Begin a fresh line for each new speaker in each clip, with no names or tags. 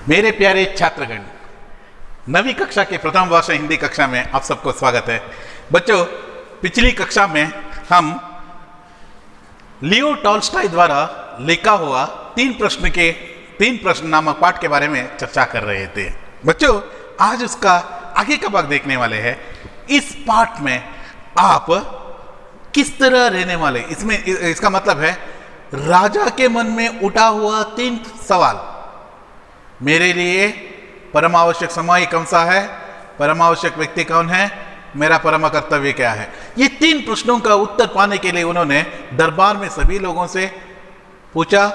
मेरे प्यारे छात्रगण, नवी कक्षा के प्रथम वर्ष हिंदी कक्षा में आप सबको स्वागत है। बच्चों, पिछली कक्षा में हम लियो टॉल्स्टॉय द्वारा लिखा हुआ तीन प्रश्न नामक पाठ के बारे में चर्चा कर रहे थे। बच्चों, आज उसका आगे का भाग देखने वाले हैं। इस पाठ में आप किस तरह रहने वाले, इसका मतलब है राजा के मन में उठा हुआ तीन सवाल। मेरे लिए परम आवश्यक समय कौन सा है, परम आवश्यक व्यक्ति कौन है, मेरा परम कर्तव्य क्या है। ये तीन प्रश्नों का उत्तर पाने के लिए उन्होंने दरबार में सभी लोगों से पूछा,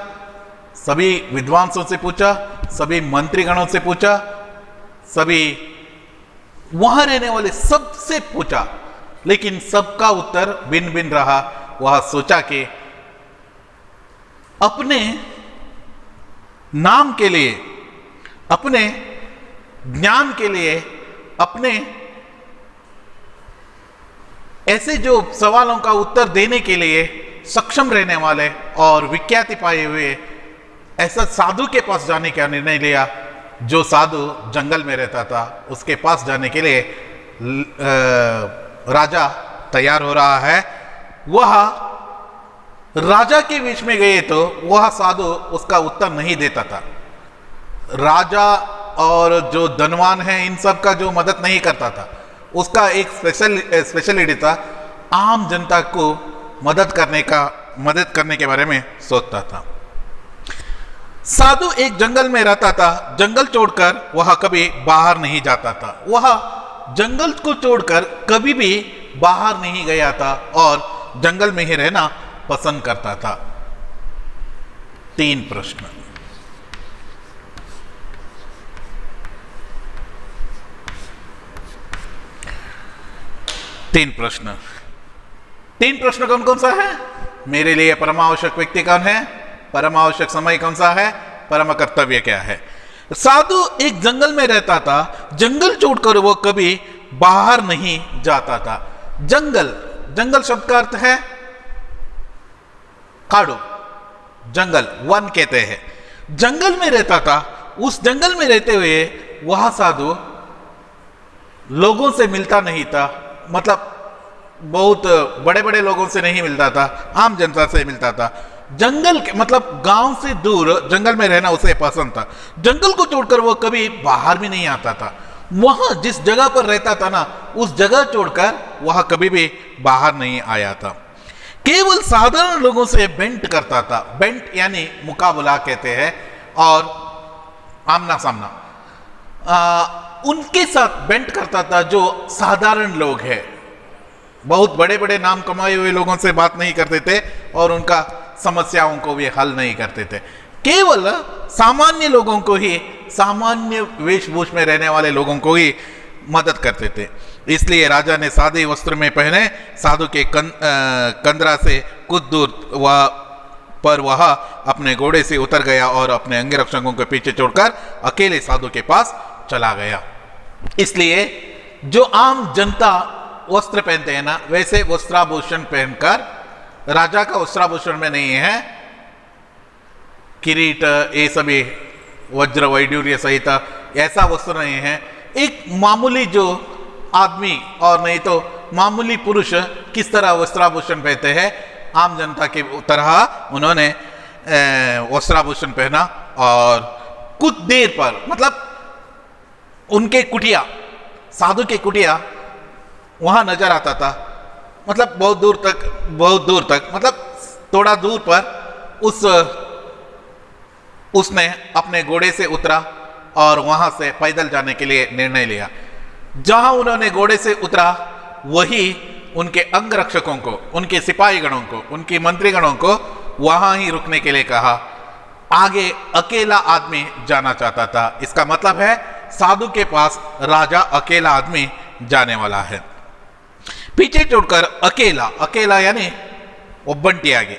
सभी विद्वांसों से पूछा, सभी मंत्रीगणों से पूछा, सभी वहां रहने वाले सबसे पूछा, लेकिन सबका उत्तर भिन्न भिन्न रहा। वह सोचा कि अपने नाम के लिए, अपने ज्ञान के लिए, अपने ऐसे जो सवालों का उत्तर देने के लिए सक्षम रहने वाले और विख्याति पाए हुए ऐसा साधु के पास जाने का निर्णय लिया। जो साधु जंगल में रहता था, उसके पास जाने के लिए राजा तैयार हो रहा है। वह राजा के बीच में गए तो वह साधु उसका उत्तर नहीं देता था। राजा और जो धनवान है, इन सब का जो मदद नहीं करता था। उसका एक स्पेशलिटी था, आम जनता को मदद करने के बारे में सोचता था। साधु एक जंगल में रहता था। जंगल छोड़कर वह कभी बाहर नहीं जाता था। वह जंगल को छोड़कर कभी भी बाहर नहीं गया था और जंगल में ही रहना पसंद करता था। तीन प्रश्न। तीन प्रश्न कौन कौन सा है? मेरे लिए परमावश्यक व्यक्ति कौन है, परमावश्यक समय कौन सा है, परम कर्तव्य क्या है। साधु एक जंगल में रहता था। जंगल छोड़कर वो कभी बाहर नहीं जाता था। जंगल शब्द का अर्थ है काड़ू, जंगल, वन कहते हैं। जंगल में रहता था। उस जंगल में रहते हुए वह साधु लोगों से मिलता नहीं था। मतलब बहुत बड़े बड़े लोगों से नहीं मिलता था, आम जनता से मिलता था। जंगल के मतलब गांव से दूर जंगल में रहना उसे पसंद था। जंगल को छोड़कर वो कभी बाहर भी नहीं आता था। वहां जिस जगह पर रहता था ना, उस जगह छोड़कर वह कभी भी बाहर नहीं आया था। केवल साधारण लोगों से बेंट करता था। बेंट यानी मुकाबला कहते हैं, और आमना सामना उनके साथ बेंट करता था जो साधारण लोग हैं। बहुत बड़े बड़े नाम कमाए हुए लोगों से बात नहीं करते थे और उनका समस्याओं को भी हल नहीं करते थे। केवल सामान्य लोगों को ही, सामान्य वेशभूष में रहने वाले लोगों को ही मदद करते थे। इसलिए राजा ने सादे वस्त्र में पहने साधु के कंदरा से कुछ दूर वह अपने घोड़े से उतर गया और अपने अंगरक्षकों के पीछे छोड़कर अकेले साधु के पास चला गया। इसलिए जो आम जनता वस्त्र पहनते हैं ना, वैसे वस्त्राभूषण पहनकर, राजा का वस्त्राभूषण में नहीं है किरीट, ये सभी वज्र वैडूर्य सहित ऐसा वस्त्र नहीं है। एक मामूली जो आदमी और नहीं तो मामूली पुरुष किस तरह वस्त्राभूषण पहनते हैं, आम जनता की तरह उन्होंने वस्त्राभूषण पहना। और कुछ देर पर, मतलब उनके कुटिया, साधु के कुटिया वहां नजर आता था। मतलब बहुत दूर तक, मतलब थोड़ा दूर पर उसने अपने घोड़े से उतरा और वहां से पैदल जाने के लिए निर्णय लिया। जहां उन्होंने घोड़े से उतरा, वही उनके अंगरक्षकों को, उनके सिपाहीगणों को, उनके मंत्रीगणों को वहां ही रुकने के लिए कहा। आगे अकेला आदमी जाना चाहता था। इसका मतलब है साधु के पास राजा अकेला आदमी जाने वाला है। पीछे छोड़कर अकेला यानी ओबंटी आगे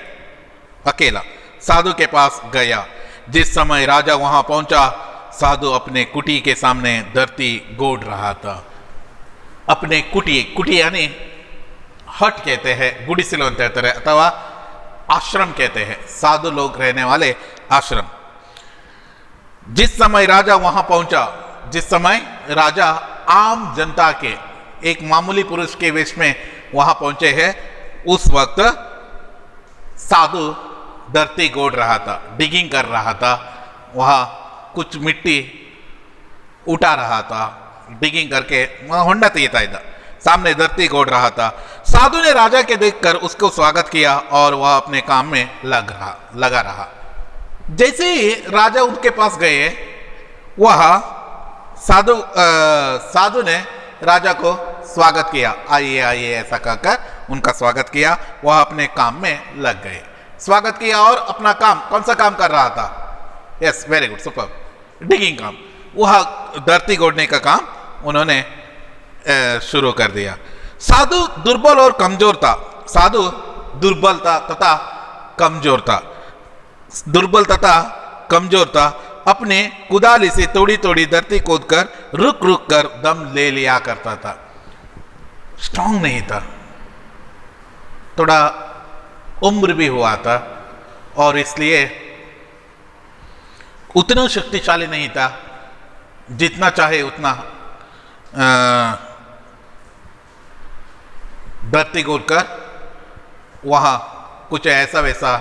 अकेला साधु के पास गया। जिस समय राजा वहां पहुंचा, साधु अपने कुटी के सामने धरती गोड़ रहा था। अपने कुटी यानी हट कहते हैं, गुडिसिलो ಅಂತ ಹೇಳ್ತಾರೆ, अथवा आश्रम कहते हैं, साधु लोग रहने वाले आश्रम। जिस समय राजा वहां पहुंचा, जिस समय राजा आम जनता के एक मामूली पुरुष के वेश में वहां पहुंचे हैं, उस वक्त साधु धरती गोड़ रहा था, डिगिंग कर रहा था, वहां कुछ मिट्टी उठा रहा था, डिगिंग करके वहां होंडा तीता था, सामने धरती गोड़ रहा था। साधु ने राजा के देखकर उसको स्वागत किया और वह अपने काम में लगा रहा। जैसे ही राजा उनके पास गए, वह साधु ने राजा को स्वागत किया, आइए आइए ऐसा कहकर उनका स्वागत किया। वह अपने काम में लग गए, स्वागत किया और अपना काम, कौन सा काम कर रहा था? Yes, very good, super, digging काम। वह धरती गोड़ने का काम उन्होंने शुरू कर दिया। साधु दुर्बल और कमजोर था, साधु दुर्बल था तथा कमजोर था, दुर्बल तथा कमजोर था। अपने कुदाली से थोड़ी थोड़ी धरती खोदकर रुक रुक कर दम ले लिया करता था। स्ट्रांग नहीं था, थोड़ा उम्र भी हुआ था और इसलिए उतना शक्तिशाली नहीं था, जितना चाहे उतना धरती खोदकर वहां कुछ ऐसा वैसा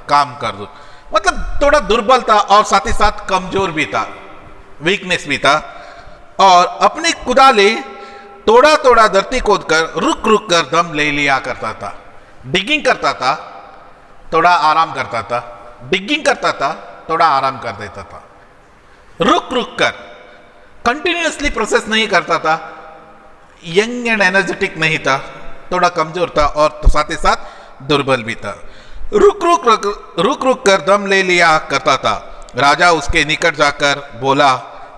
काम कर दो। मतलब थोड़ा दुर्बल था और साथ ही साथ कमजोर भी था, वीकनेस भी था। और अपनी कुदाली थोड़ा थोड़ा धरती खोदकर रुक रुक कर दम ले लिया करता था। डिगिंग करता था, थोड़ा आराम करता था, डिगिंग करता था, थोड़ा आराम कर देता था, रुक रुक कर, कंटिन्यूअसली प्रोसेस नहीं करता था। यंग एंड एनर्जेटिक नहीं था, थोड़ा कमजोर था और साथ ही साथ दुर्बल भी था। रुक रुक कर दम ले लिया करता था। राजा उसके निकट जाकर बोला,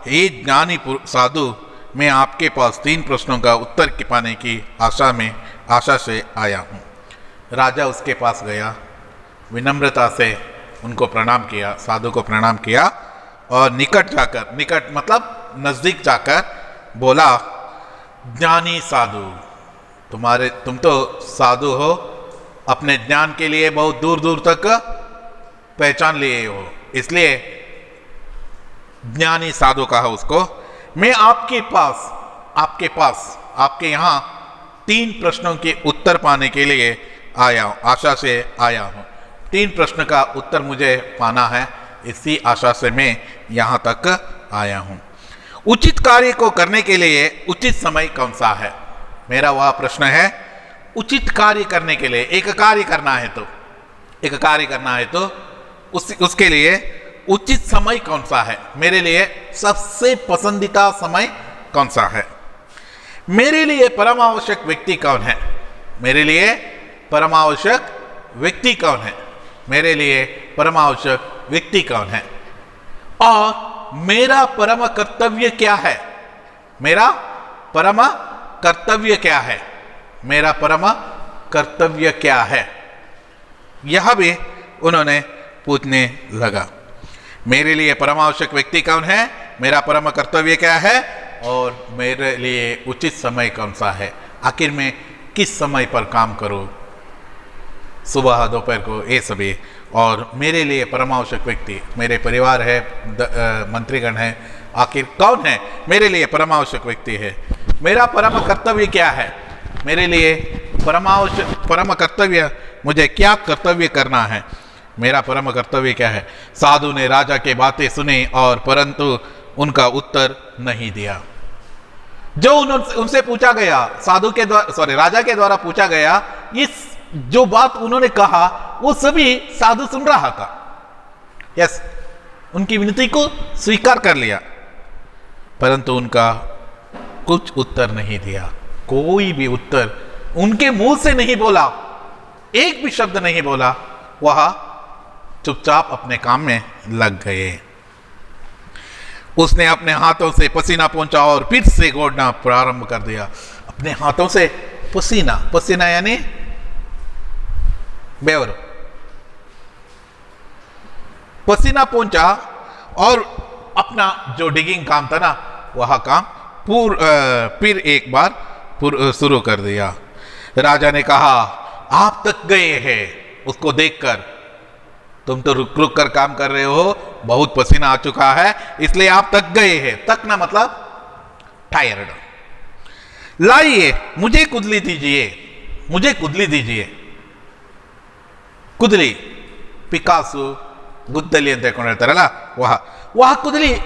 हे ज्ञानी साधु, मैं आपके पास 3 प्रश्नों का उत्तर पाने की आशा से आया हूँ। राजा उसके पास गया, विनम्रता से उनको प्रणाम किया, साधु को प्रणाम किया और निकट जाकर, निकट मतलब नजदीक जाकर बोला, ज्ञानी साधु, तुम तो साधु हो, अपने ज्ञान के लिए बहुत दूर दूर तक पहचान लिए हो, इसलिए ज्ञानी साधु कहा उसको। मैं आपके यहाँ 3 प्रश्नों के उत्तर पाने के लिए आया हूँ, आशा से आया हूँ। 3 प्रश्न का उत्तर मुझे पाना है, इसी आशा से मैं यहाँ तक आया हूँ। उचित कार्य को करने के लिए उचित समय कौन सा है? मेरा वह प्रश्न है। उचित कार्य करने के लिए, एक कार्य करना है तो उसके लिए उचित समय कौन सा है? मेरे लिए सबसे पसंदीदा समय कौन सा है? मेरे लिए परम आवश्यक व्यक्ति कौन है? मेरे लिए परम आवश्यक व्यक्ति कौन है? मेरे लिए परम आवश्यक व्यक्ति कौन है? और मेरा परम कर्तव्य क्या है? मेरा परम कर्तव्य क्या है? मेरा परम कर्तव्य क्या है? यह भी उन्होंने पूछने लगा। मेरे लिए परम आवश्यक व्यक्ति कौन है, मेरा परम कर्तव्य क्या है और मेरे लिए उचित समय कौन सा है? आखिर में किस समय पर काम करूं, सुबह दोपहर को, ये सभी। और मेरे लिए परम आवश्यक व्यक्ति, मेरे परिवार है, मंत्रीगण है, आखिर कौन है मेरे लिए परम आवश्यक व्यक्ति है? मेरा परम कर्तव्य क्या है? मेरे लिए परम कर्तव्य, मुझे क्या कर्तव्य करना है? मेरा परम कर्तव्य क्या है? साधु ने राजा की बातें सुनी और परंतु उनका उत्तर नहीं दिया। जो उनसे पूछा गया, राजा के द्वारा पूछा गया, इस जो बात उन्होंने कहा वो सभी साधु सुन रहा था। यस, उनकी विनती को स्वीकार कर लिया, परंतु उनका कुछ उत्तर नहीं दिया। कोई भी उत्तर उनके मुंह से नहीं बोला, एक भी शब्द नहीं बोला। वह चुपचाप अपने काम में लग गए। उसने अपने हाथों से पसीना पोंछा और फिर से गोड़ना प्रारंभ कर दिया। अपने हाथों से पसीना यानी बेवर, पसीना पोंछा और अपना जो डिगिंग काम था ना, वह काम फिर एक बार शुरू कर दिया। राजा ने कहा, आप तक गए हैं। उसको देखकर, तुम तो रुक रुक कर काम कर रहे हो, बहुत पसीना आ चुका है, इसलिए आप थक गए हैं। थकना मतलब टायर्ड। लाइए मुझे कुदली दीजिए, मुझे कुदली दीजिए। कुदली पिकासु गुद्दली ಅಂತ ಹೇಳ್ಕೊಂಡು ಹೇಳ್ತಾರಲ್ಲ, वह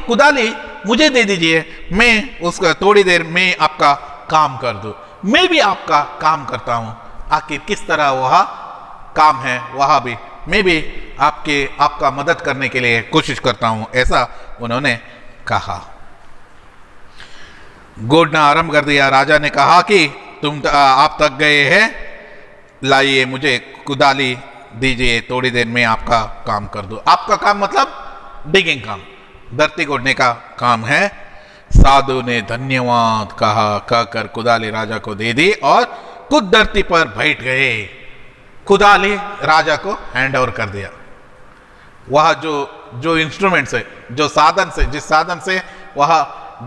कुदाली मुझे दे दीजिए, मैं उसका थोड़ी देर में आपका काम कर दूं, मैं भी आपका काम करता हूं। आखिर किस तरह वह काम है, वह भी मैं भी आपका मदद करने के लिए कोशिश करता हूं, ऐसा उन्होंने कहा। गोडना आरंभ कर दिया। राजा ने कहा कि आप थक गए हैं, लाइए मुझे कुदाली दीजिए, थोड़ी देर में आपका काम कर दूं। आपका काम मतलब डिगिंग काम, धरती गोड़ने का काम है। साधु ने धन्यवाद कहा, कहकर कुदाली राजा को दे दी और खुद धरती पर बैठ गए। कुदाली राजा को हैंड ओवर कर दिया। वह जो इंस्ट्रूमेंट से, जो साधन से, जिस साधन से वह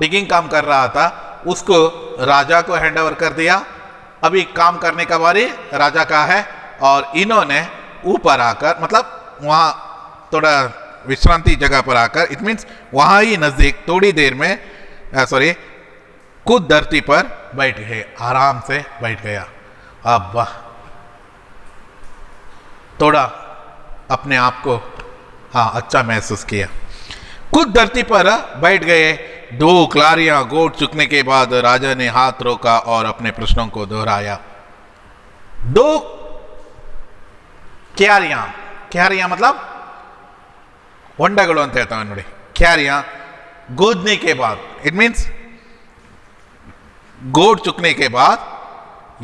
डिगिंग काम कर रहा था, उसको राजा को हैंड ओवर कर दिया। अभी काम करने का बारी राजा का है और इन्होंने ऊपर आकर, मतलब वहां थोड़ा विश्रांति जगह पर आकर, इट मीन्स वहां ही नजदीक थोड़ी देर में खुद धरती पर बैठ गए, आराम से बैठ गया। अब थोड़ा अपने आप को अच्छा महसूस किया। खुद धरती पर बैठ गए। 2 क्लारियां गोट चुकने के बाद राजा ने हाथ रोका और अपने प्रश्नों को दोहराया। 2 क्यारियां मतलब ಹೊಂಡಗಳು ಅಂತ ಹೇಳ್ತಾವೆ ನೋಡಿ, क्यारियां गोदने के बाद, इट मीन्स गोद चुकने के बाद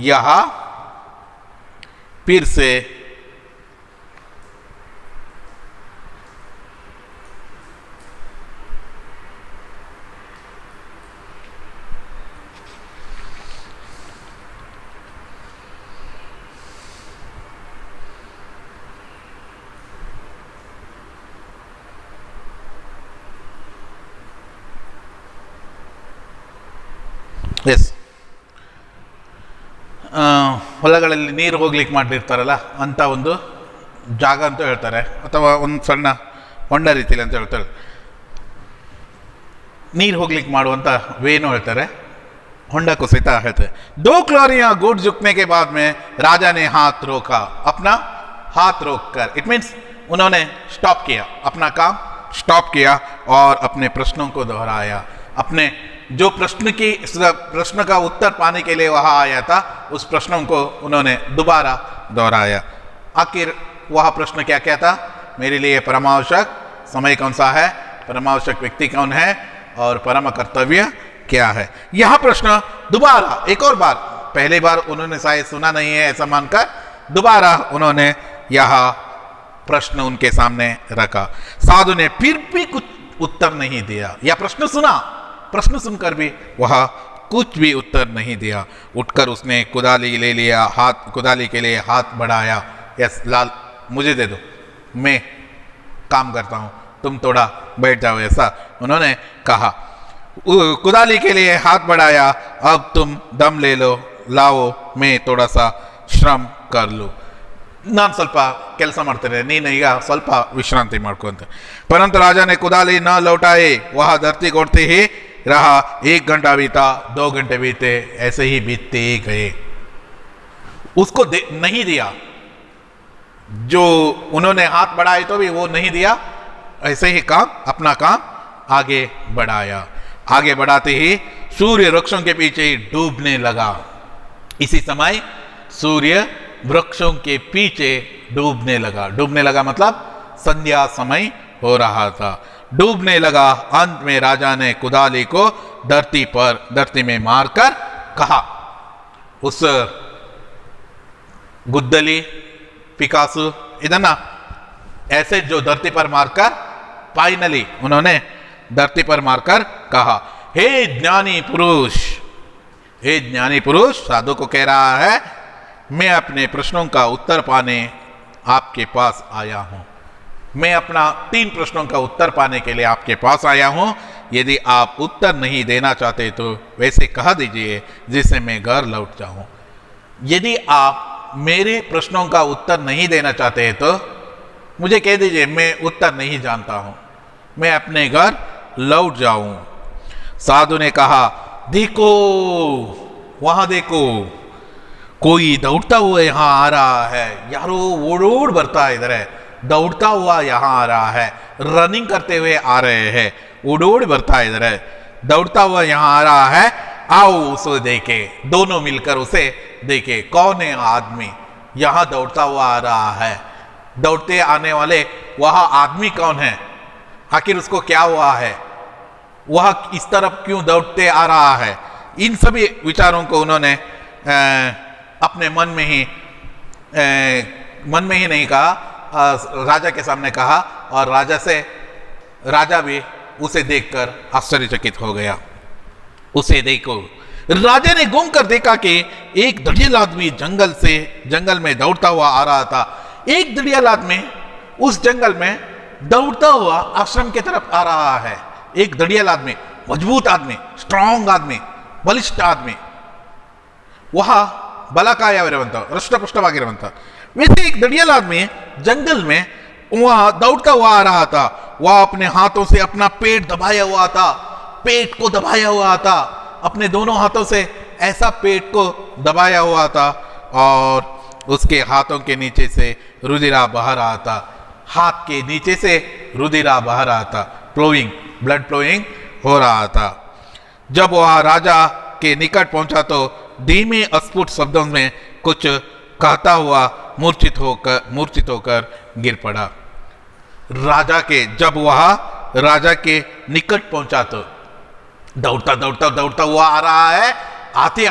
यह फिर से ಎಸ್ ಹೊಲಗಳಲ್ಲಿ ನೀರು ಹೋಗ್ಲಿಕ್ಕೆ ಮಾಡಿರ್ತಾರಲ್ಲ ಅಂತ ಒಂದು ಜಾಗ ಅಂತ ಹೇಳ್ತಾರೆ, ಅಥವಾ ಒಂದು ಸಣ್ಣ ಹೊಂಡ ರೀತಿಯಲ್ಲಿ ಅಂತ ಹೇಳ್ತಾರೆ, ನೀರು ಹೋಗ್ಲಿಕ್ಕೆ ಮಾಡುವಂಥ ವೇನೋ ಹೇಳ್ತಾರೆ, ಹೊಂಡಕ್ಕೂ सहित ಹೇಳ್ತಾರೆ। 2 क्लारियां गोट झुकने के बाद में राजा ने हाथ रोका, अपना हाथ रोककर, इट मीन्स उन्होंने स्टॉप किया, अपना काम स्टॉप किया और अपने प्रश्नों को दोहराया। अपने जो प्रश्न का उत्तर पाने के लिए वहां आया था, उस प्रश्नों को उन्होंने दोबारा दोहराया। आखिर वह प्रश्न क्या क्या था? मेरे लिए परमावश्यक समय कौन सा है, परमावश्यक व्यक्ति कौन है और परम कर्तव्य क्या है? यह प्रश्न दोबारा एक और बार, पहली बार उन्होंने शायद सुना नहीं है ऐसा मानकर दोबारा उन्होंने यह प्रश्न उनके सामने रखा। साधु ने फिर भी कुछ उत्तर नहीं दिया। यह प्रश्न सुना, प्रश्न सुनकर भी वह कुछ भी उत्तर नहीं दिया। उठकर उसने कुदाली ले लिया, कुदाली के लिए हाथ बढ़ाया। यस लाल, मुझे दे दो, मैं काम करता हूं, तुम थोड़ा बैठ जाओ, ऐसा उन्होंने कहा। कुदाली के लिए हाथ बढ़ाया। अब तुम दम ले लो, लाओ, मैं थोड़ा सा श्रम कर लूं, ನಾನು ಸ್ವಲ್ಪ ಕೆಲಸ ಮಾಡ್ತೇನೆ, ನೀನು ಈಗ ಸ್ವಲ್ಪ ವಿಶ್ರಾಂತಿ ಮಾಡ್ಕೊಂತ। परंतु राजा ने कुदाली न लौटाए, वह धरती गोड़ते ही रहा। 1 घंटा बीता, 2 घंटे बीते, ऐसे ही बीतते गए। उसको नहीं दिया, जो उन्होंने हाथ बढ़ाए तो भी वो नहीं दिया, ऐसे ही अपना काम आगे बढ़ाया। आगे बढ़ाते ही सूर्य वृक्षों के पीछे डूबने लगा। इसी समय सूर्य वृक्षों के पीछे डूबने लगा मतलब संध्या समय हो रहा था, डूबने लगा। अंत में राजा ने कुदाली को धरती में मारकर कहा, उस गुद्दली पिकासु इधर ऐसे जो धरती पर मारकर, फाइनली उन्होंने धरती पर मारकर कहा, हे ज्ञानी पुरुष, साधु को कह रहा है, मैं अपने प्रश्नों का उत्तर पाने आपके पास आया हूं। मैं अपना 3 प्रश्नों का उत्तर पाने के लिए आपके पास आया हूं। यदि आप उत्तर नहीं देना चाहते तो वैसे कह दीजिए, जिससे मैं घर लौट जाऊं। यदि आप मेरे प्रश्नों का उत्तर नहीं देना चाहते तो मुझे कह दीजिए, मैं उत्तर नहीं जानता हूं। मैं अपने घर लौट जाऊं। साधु ने कहा, देखो वहां देखो, कोई दौड़ता हुआ यहाँ आ रहा है। यारो वो रोड बढ़ता इधर है, दौड़ता हुआ यहाँ आ रहा है, रनिंग करते हुए आ रहे हैं, वो रोड बढ़ता इधर है, दौड़ता हुआ यहाँ आ रहा है। आओ उसे देखे, दोनों मिलकर उसे देखे, कौन है आदमी यहाँ दौड़ता हुआ आ रहा है, दौड़ते आने वाले वह आदमी कौन है, आखिर उसको क्या हुआ है, वह इस तरफ क्यों दौड़ते आ रहा है। इन सभी विचारों को उन्होंने अपने मन में ही नहीं कहा, राजा के सामने कहा, और राजा भी उसे देखकर आश्चर्यचकित हो गया। उसे देखो, राजा ने घूम कर देखा कि एक दड़ियल आदमी जंगल में दौड़ता हुआ आ रहा था। एक दड़ियल आदमी उस जंगल में दौड़ता हुआ आश्रम की तरफ आ रहा है। एक दड़ियल आदमी, मजबूत आदमी, स्ट्रांग आदमी, बलिष्ठ आदमी, वह ಬಲಕಾಯವಿರುವಂತ ಹೃಷ್ಟಪುಷ್ಟವಾಗಿರುವಂತ वैसे एक दड़ियल आदमी जंगल में वहां दौड़ता हुआ आ रहा था। वह अपने हाथों से अपना पेट दबाया हुआ था, पेट को दबाया हुआ था, अपने दोनों हाथों से ऐसा पेट को दबाया हुआ था, और उसके हाथों के नीचे से रुधिरा बह रहा था। हाथ के नीचे से रुधिरा बह रहा था, ब्लड फ्लोइंग हो रहा था। जब वह राजा के निकट पहुंचा तो धीमे अस्फुट शब्दों में कुछ कहता हुआ मूर्छित होकर गिर पड़ा। जब वह राजा के निकट पहुंचा तो दौड़ता हुआ आ रहा है। आते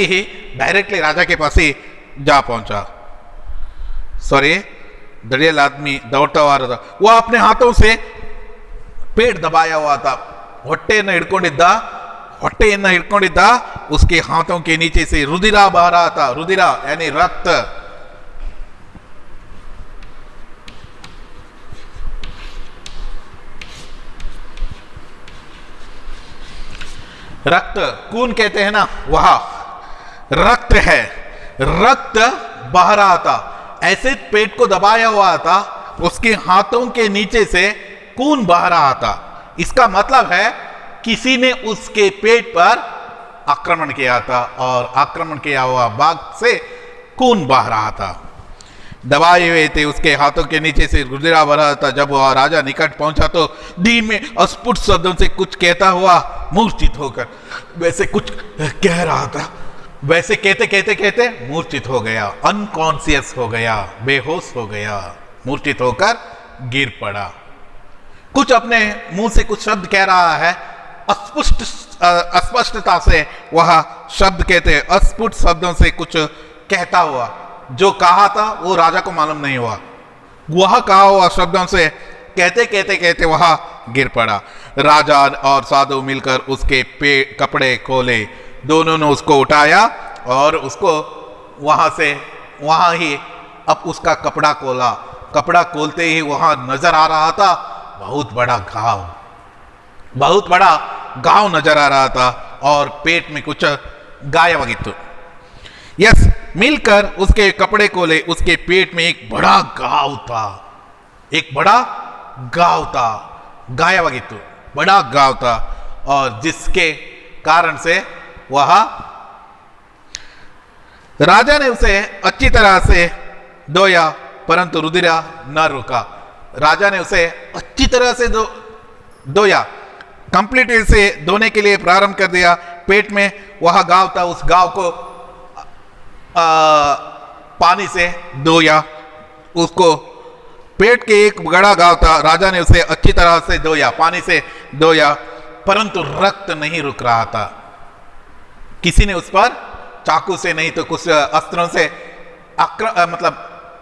ही डायरेक्टली राजा के पास ही जा पहुंचा। दड़ियल आदमी दौड़ता हुआ आ रहा था। वह अपने हाथों से पेट दबाया हुआ था, ಹೊಟ್ಟೆಯನ್ನು ಹಿಡ್ಕೊಂಡಿದ್ದ, उसके हाथों के नीचे से रुधिरा बह रहा था। रुधिरा यानी रक्त। खून कहते हैं ना, वह रक्त है, रक्त बह रहा था। ऐसे पेट को दबाया हुआ था, उसके हाथों के नीचे से खून बह रहा था। इसका मतलब है किसी ने उसके पेट पर आक्रमण किया था, और आक्रमण किया हुआ भाग से खून बह रहा था। दबाए हुए थे उसके हाथों के नीचे से रुधिरा बह रहा था। जब वह राजा निकट पहुंचा तो धीमे अस्फुट शब्दों से कुछ कहता हुआ मूर्छित होकर, वैसे कुछ कह रहा था, वैसे कहते मूर्छित हो गया, अनकॉन्शियस हो गया, बेहोश हो गया, मूर्छित होकर गिर पड़ा। कुछ अपने मुंह से कुछ शब्द कह रहा है, अस्पष्टता से वह शब्द कहते, अस्फुट शब्दों से कुछ कहता हुआ। जो कहा था वो राजा को मालूम नहीं हुआ। वह कहा हुआ शब्दों से कहते वह गिर पड़ा। राजा और साधु मिलकर उसके कपड़े खोले। दोनों ने उसको उठाया और उसको वहां ही अब उसका कपड़ा खोला। कपड़ा खोलते ही वहां नजर आ रहा था बहुत बड़ा घाव नजर आ रहा था, और पेट में कुछ गायವಾಗಿತ್ತು। मिलकर उसके कपड़े खोले, उसके पेट में एक बड़ा घाव था, गायವಾಗಿತ್ತು, बड़ा घाव था, और जिसके कारण से वह राजा ने उसे अच्छी तरह से धोया, परंतु रुधिरा न रुका। राजा ने उसे अच्छी तरह से धोया, कंप्लीट से धोने के लिए प्रारंभ कर दिया। पेट में वह घाव था, उस घाव को पानी से धोया। उसको पेट के एक बड़ा घाव था, राजा ने उसे अच्छी तरह से धोया, पानी से धोया, परंतु रक्त नहीं रुक रहा था। किसी ने उस पर चाकू से नहीं तो कुछ अस्त्रों से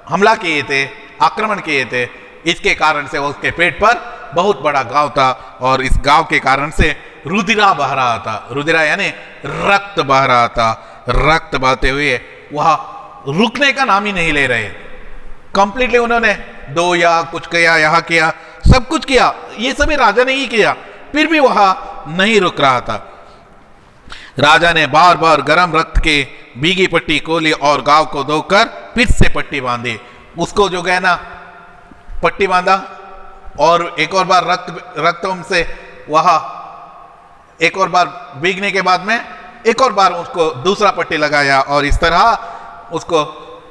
हमला किए थे, आक्रमण किए थे। इसके कारण से उसके पेट पर बहुत बड़ा घाव था, और इस घाव के कारण से रुधिरा बह रहा था। रुधिरा यानी रक्त बह रहा था। रक्त बहते हुए वह रुकने का नाम ही नहीं ले रहे। कंप्लीटली उन्होंने धोया, कुछ किया, यहाँ किया, सब कुछ किया, ये सभी राजा ने ही किया, फिर भी वह नहीं रुक रहा था। राजा ने बार बार गर्म रक्त के भीगी पट्टी खोली और घाव को धोकर फिर से पट्टी बांधी। उसको जो गया ना पट्टी बांधा, और एक और बार रक्त से वह एक और बार भीगने के बाद में एक और बार उसको दूसरा पट्टी लगाया और इस तरह उसको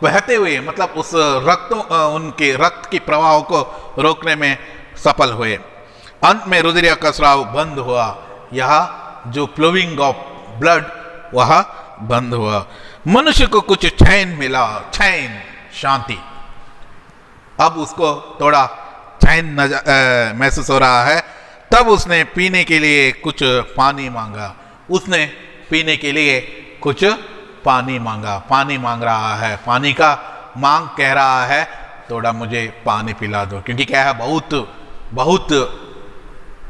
बहते हुए मतलब उस उनके रक्त की प्रवाह को रोकने में सफल हुए। अंत में रुधिर का स्राव बंद हुआ, यह जो फ्लोइंग ऑफ ब्लड वह बंद हुआ। मनुष्य को कुछ चैन मिला, चैन, शांति। अब उसको थोड़ा चैन महसूस हो रहा है। तब उसने पीने के लिए कुछ पानी मांगा, उसने पीने के लिए कुछ पानी मांगा, पानी मांग रहा है, पानी का मांग कह रहा है थोड़ा मुझे पानी पिला दो, क्योंकि क्या है बहुत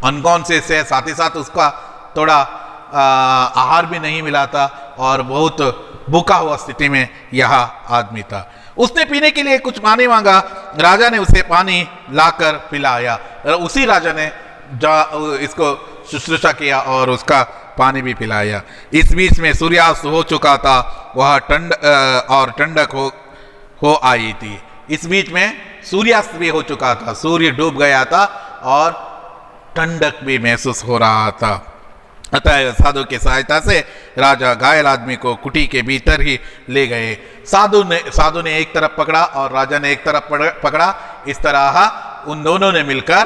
अनकॉन्शियस है, साथ ही साथ उसका थोड़ा आहार भी नहीं मिला था और बहुत भूखा हुआ स्थिति में यह आदमी था। उसने पीने के लिए कुछ पानी मांगा, राजा ने उसे पानी लाकर पिलाया। उसी राजा ने इसको शुश्रूषा किया और उसका पानी भी पिलाया। इस बीच में सूर्यास्त हो चुका था, वह ठंडक हो आई थी। इस बीच में सूर्यास्त भी हो चुका था, सूर्य डूब गया था और ठंडक भी महसूस हो रहा था। अतः साधु की सहायता से राजा घायल आदमी को कुटी के भीतर ही ले गए। साधु ने एक तरफ पकड़ा और राजा ने एक तरफ पकड़ा। इस तरह उन दोनों ने मिलकर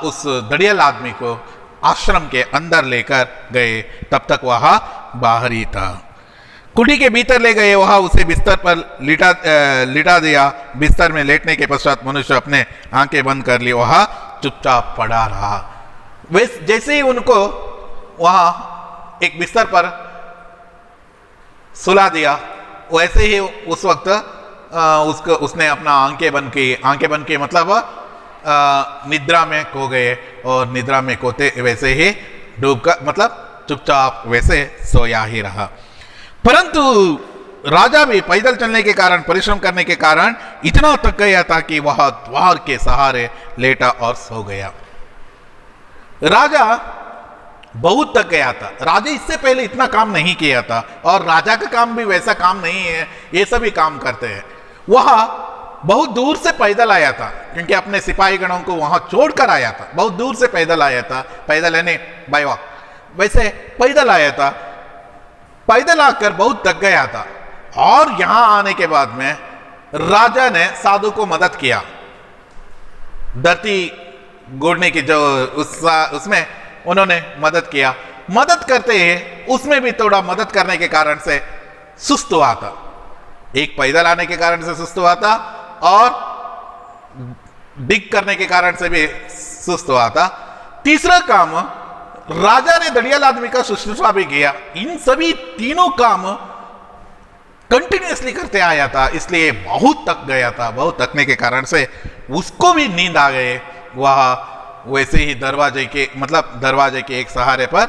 उस दड़ियल आदमी को आश्रम के अंदर लेकर गए। तब तक वह बाहर ही था। कुटी के भीतर ले गए, वह उसे बिस्तर पर लिटा दिया। बिस्तर में लेटने के पश्चात मनुष्य अपने आंखें बंद कर ली, वह चुपचाप पड़ा रहा। जैसे ही उनको वहां एक बिस्तर पर सुला दिया, वैसे ही उस वक्त उसने अपना आंखें बंद की मतलब निद्रा में खो गए और निद्रा में खोते वैसे ही डूबकर मतलब चुपचाप वैसे सोया ही रहा। परंतु राजा भी पैदल चलने के कारण, परिश्रम करने के कारण इतना थक गया था कि वह द्वार के सहारे लेटा और सो गया। राजा बहुत थक गया था। राजा इससे पहले इतना काम नहीं किया था और राजा का काम भी वैसा काम नहीं है, ये सभी काम करते हैं। वह बहुत दूर से पैदल आया था, क्योंकि अपने सिपाही गणों को वहां छोड़कर आया था। बहुत दूर से पैदल आया था, पैदल यानी बाय वॉक, वैसे पैदल आया था। पैदल आकर बहुत थक गया था और यहां आने के बाद में राजा ने साधु को मदद किया। धरती गोड़ने की जो उसमें उन्होंने मदद किया। मदद करते ही उसमें भी थोड़ा मदद करने के कारण से सुस्त हुआ था। एक पैदल आने के कारण से सुस्त हुआ था और डिग करने के कारण से भी सुस्त हुआ था। तीसरा काम, राजा ने दड़ियल आदमी का शुश्रूषा भी किया। इन सभी तीनों काम कंटिन्यूअसली करते आया था, इसलिए बहुत थक गया था। बहुत थकने के कारण से उसको भी नींद आ गए। वह वैसे ही दरवाजे के एक सहारे पर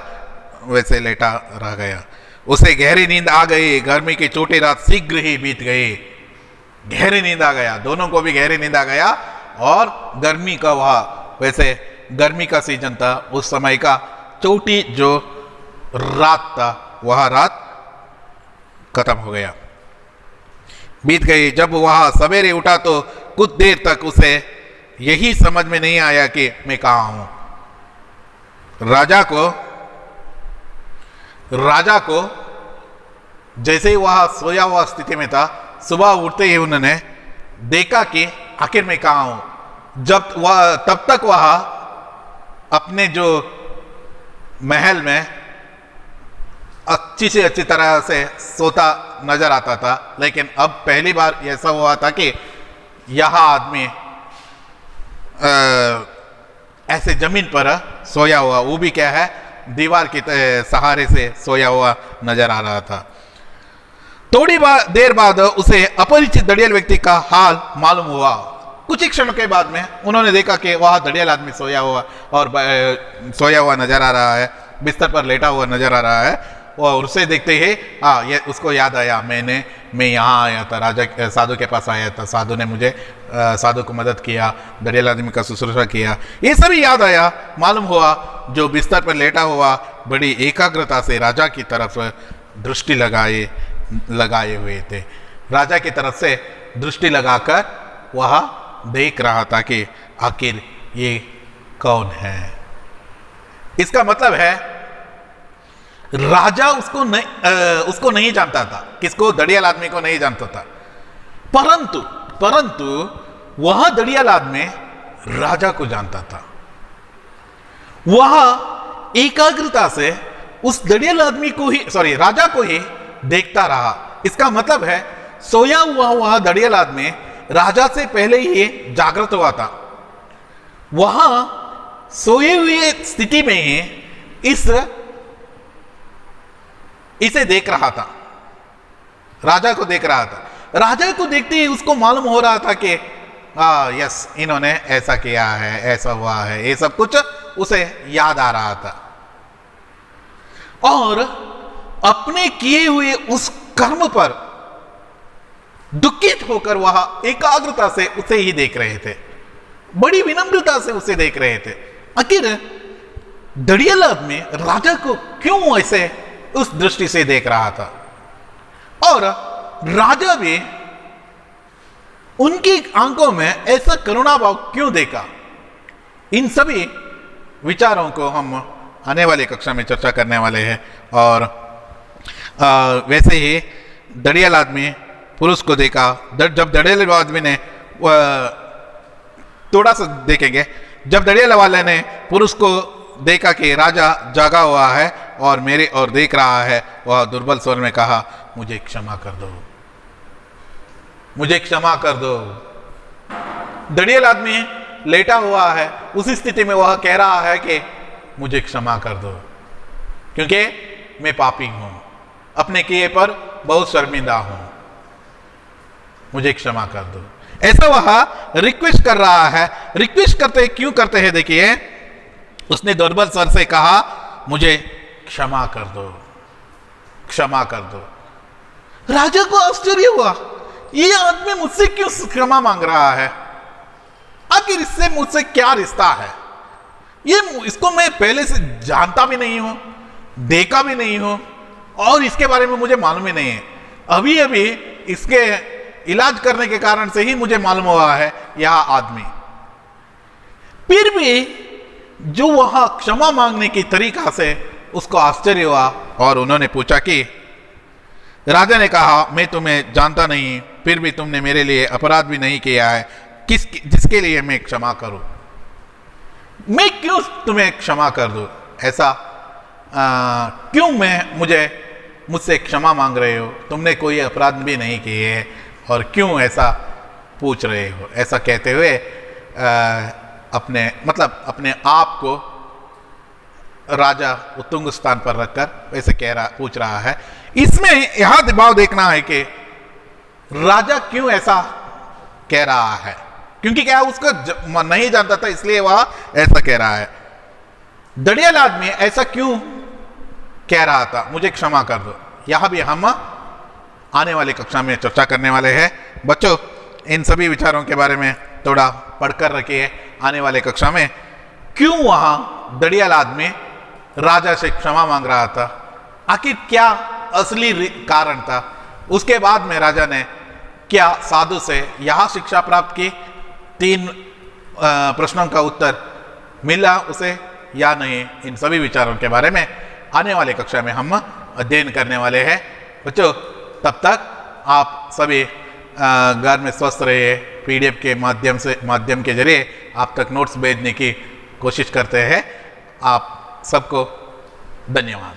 वैसे लेटा रह गया। उसे गहरी नींद आ गई। गर्मी की छोटी रात शीघ्र ही बीत गई। गहरी नींद आ गया, दोनों को भी गहरी नींद आ गया और गर्मी का वैसे गर्मी का सीजन था। उस समय का छोटी जो रात था वह रात खत्म हो गया, बीत गई। जब वह सवेरे उठा तो कुछ देर तक उसे यही समझ में नहीं आया कि मैं कहां हूं। राजा को जैसे ही वह सोया हुआ स्थिति में था, सुबह उठते ही उन्होंने देखा कि आखिर मैं कहां हूं। तब तक वह अपने जो महल में अच्छी से अच्छी तरह से सोता नजर आता था, लेकिन अब पहली बार ऐसा हुआ था कि यह आदमी ऐसे जमीन पर सोया हुआ, वो भी क्या है, दीवार के सहारे से सोया हुआ नजर आ रहा था। थोड़ी देर बाद उसे अपरिचित दड़ियल व्यक्ति का हाल मालूम हुआ। कुछ ही क्षण के बाद में उन्होंने देखा कि वह दड़ियल आदमी सोया हुआ नजर आ रहा है, बिस्तर पर लेटा हुआ नजर आ रहा है। और उसे देखते ही ये उसको याद आया, मैं यहाँ आया था, राजा साधु के पास आया था, साधु ने मुझे साधु को मदद किया, दड़ियल आदमी का शुश्रूषा किया, ये सभी याद आया। मालूम हुआ जो बिस्तर पर लेटा हुआ बड़ी एकाग्रता से राजा की तरफ दृष्टि लगाए हुए थे। राजा की तरफ से दृष्टि लगाकर वह देख रहा था कि आखिर ये कौन है। इसका मतलब है राजा उसको नहीं जानता था, किसको, दड़ियाल आदमी को नहीं जानता था, परंतु वह दड़ियाल आदमी राजा को जानता था। वह एकाग्रता से उस दड़ियाल आदमी को ही, राजा को ही देखता रहा। इसका मतलब है सोया हुआ वह दड़ियाल आदमी राजा से पहले ही जागृत हुआ था। वह सोए हुए स्थिति में ही इसे देख रहा था, राजा को देख रहा था। राजा को देखते ही उसको मालूम हो रहा था कि यस, इन्होंने ऐसा किया है, ऐसा हुआ है, ये सब कुछ उसे याद आ रहा था। और अपने किए हुए उस कर्म पर दुखित होकर वह एकाग्रता से उसे ही देख रहे थे, बड़ी विनम्रता से उसे देख रहे थे। आखिर दड़ियाल आदमी राजा को क्यों ऐसे उस दृष्टि से देख रहा था, और राजा भी उनकी आंखों में ऐसा करुणा भाव क्यों देखा। इन सभी विचारों को हम आने वाली कक्षा में चर्चा करने वाले हैं। और वैसे ही दड़ियाल आदमी पुरुष को देखा, जब दड़ियाल आदमी ने थोड़ा सा देखेंगे, जब दड़ियाल वाले ने पुरुष को देखा कि राजा जागा हुआ है और मेरे और देख रहा है, वह दुर्बल स्वर में कहा, मुझे क्षमा कर दो, मुझे क्षमा कर दो। दड़ियाल आदमी लेटा हुआ है, उसी स्थिति में वह कह रहा है कि मुझे क्षमा कर दो, क्योंकि मैं पापी हूं, अपने किए पर बहुत शर्मिंदा हूं, मुझे क्षमा कर दो। ऐसा वह रिक्वेस्ट कर रहा है। रिक्वेस्ट करते क्यों करते हैं, देखिए, उसने दुर्बल स्वर से कहा, मुझे क्षमा कर दो, क्षमा कर दो। राजा को आश्चर्य हुआ, ये आदमी मुझसे क्यों क्षमा मांग रहा है, आखिर इससे मुझसे क्या रिश्ता है। इसको मैं पहले से जानता भी नहीं हूं, देखा भी नहीं हूं, और इसके बारे में मुझे मालूम ही नहीं है। अभी अभी इसके इलाज करने के कारण से ही मुझे मालूम हुआ है यह आदमी। फिर भी जो वह क्षमा मांगने की तरीका से उसको आश्चर्य हुआ, और उन्होंने पूछा कि राजा ने कहा, मैं तुम्हें जानता नहीं, फिर भी तुमने मेरे लिए अपराध भी नहीं किया है, जिसके लिए मैं क्षमा करूं, मैं क्यों तुम्हें क्षमा कर दूं, ऐसा क्यों मुझसे क्षमा मांग रहे हो, तुमने कोई अपराध भी नहीं किए है, और क्यों ऐसा पूछ रहे हो। ऐसा कहते हुए अपने आप को राजा उत्तुंग स्थान पर रखकर ऐसे पूछ रहा है। इसमें यह दबाव देखना है कि राजा क्यों ऐसा कह रहा है, क्योंकि क्या उसको नहीं जानता था, इसलिए वह ऐसा कह रहा है। दड़ियाल आदमी ऐसा क्यों कह रहा था, मुझे क्षमा कर दो, यह भी हम आने वाली कक्षा में चर्चा करने वाले हैं। बच्चों, इन सभी विचारों के बारे में थोड़ा पढ़कर रखिए। आने वाले कक्षा में क्यों वहां दड़ियाल आदमी राजा से क्षमा मांग रहा था, आखिर क्या असली कारण था, उसके बाद में राजा ने क्या साधु से यह शिक्षा प्राप्त की, 3 प्रश्नों का उत्तर मिला उसे या नहीं, इन सभी विचारों के बारे में आने वाली कक्षा में हम अध्ययन करने वाले हैं। बच्चों, तब तक आप सभी घर में स्वस्थ रहिए। PDF के माध्यम के जरिए आप तक नोट्स भेजने की कोशिश करते हैं। आप सबको धन्यवाद।